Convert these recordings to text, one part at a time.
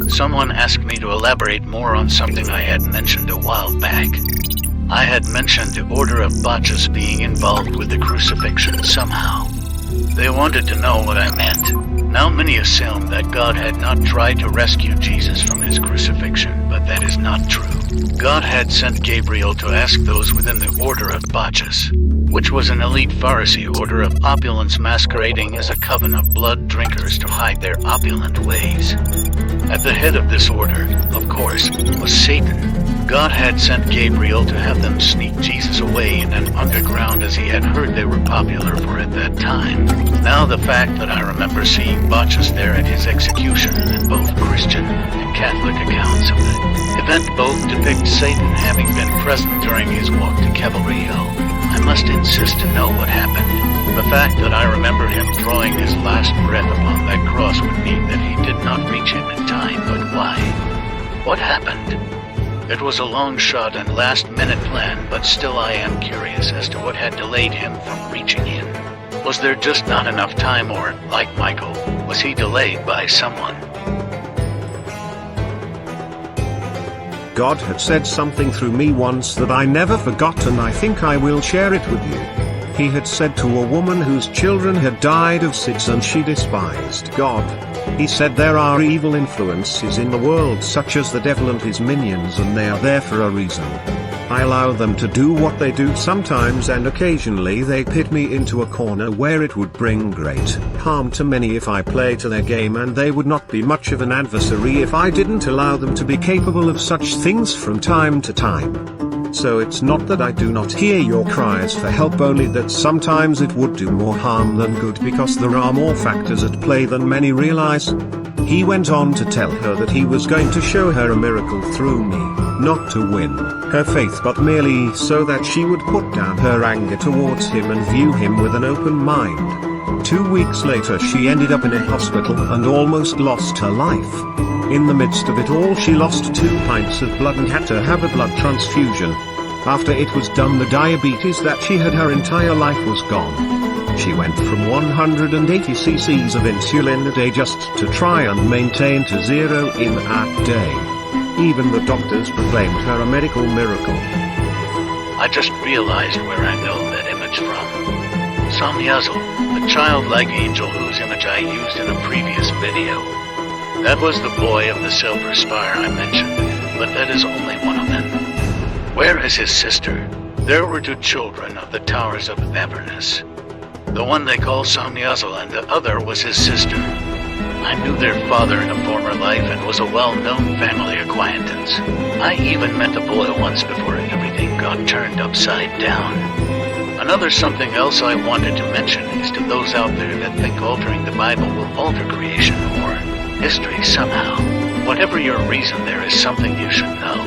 Someone asked me to elaborate more on something I had mentioned a while back. I had mentioned the Order of Bacchus being involved with the crucifixion somehow. They wanted to know what I meant. Now many assume that God had not tried to rescue Jesus from his crucifixion, but that is not true. God had sent Gabriel to ask those within the Order of Bacchus, which was an elite Pharisee order of opulence masquerading as a coven of blood drinkers to hide their opulent ways. At the head of this order, of course, was Satan. God had sent Gabriel to have them sneak Jesus away in an underground, as he had heard they were popular for at that time. Now the fact that I remember seeing Bacchus there at his execution, and both Christian and Catholic accounts of the event both depict Satan having been present during his walk to Calvary Hill, I must insist to know what happened. The fact that I remember him drawing his last breath upon that cross would mean that he did not reach him in time, but why? What happened? It was a long shot and last-minute plan, but still I am curious as to what had delayed him from reaching him. Was there just not enough time, or, like Michael, was he delayed by someone? God had said something through me once that I never forgot, and I think I will share it with you. He had said to a woman whose children had died of SIDS and she despised God. He said there are evil influences in the world such as the devil and his minions, and they are there for a reason. I allow them to do what they do sometimes, and occasionally they pit me into a corner where it would bring great harm to many if I play to their game, and they would not be much of an adversary if I didn't allow them to be capable of such things from time to time. So it's not that I do not hear your cries for help, only that sometimes it would do more harm than good, because there are more factors at play than many realize. He went on to tell her that he was going to show her a miracle through me, not to win her faith, but merely so that she would put down her anger towards him and view him with an open mind. 2 weeks later she ended up in a hospital and almost lost her life. In the midst of it all, she lost 2 pints of blood and had to have a blood transfusion. After it was done, the diabetes that she had her entire life was gone. She went from 180 cc's of insulin a day just to try and maintain to 0 in a day. Even the doctors proclaimed her a medical miracle. I just realized where I know that image from. Samjazel, the childlike angel whose image I used in a previous video. That was the boy of the silver spire I mentioned, but that is only one of them. Where is his sister? There were 2 children of the Towers of Avernus. The one they call Samjazel, and the other was his sister. I knew their father in a former life and was a well-known family acquaintance. I even met the boy once before everything got turned upside down. Another something else I wanted to mention is to those out there that think altering the Bible will alter creation or history somehow. Whatever your reason, there is something you should know.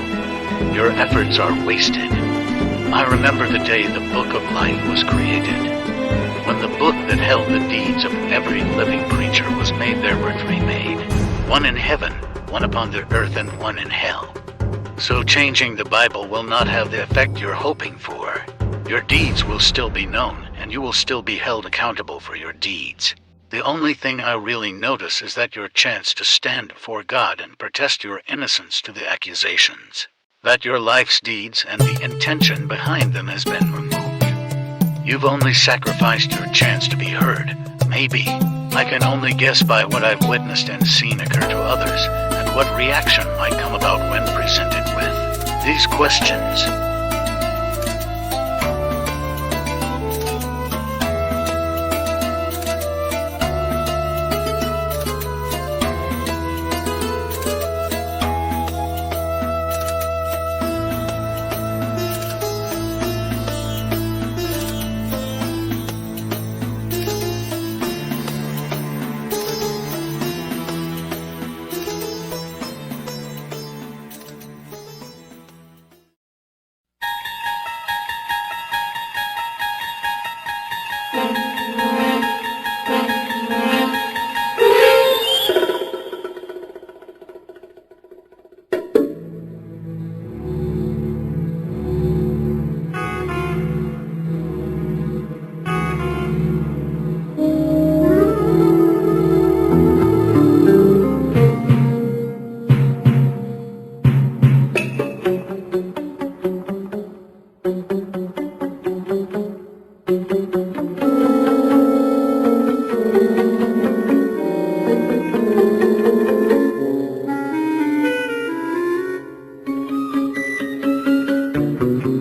Your efforts are wasted. I remember the day the Book of Life was created. When the book that held the deeds of every living creature was made, there were 3 made. One in heaven, one upon the earth, and one in hell. So changing the Bible will not have the effect you're hoping for. Your deeds will still be known, and you will still be held accountable for your deeds. The only thing I really notice is that your chance to stand before God and protest your innocence to the accusations, that your life's deeds and the intention behind them has been removed. You've only sacrificed your chance to be heard. Maybe. I can only guess by what I've witnessed and seen occur to others, and what reaction might come about when presented with these questions. you.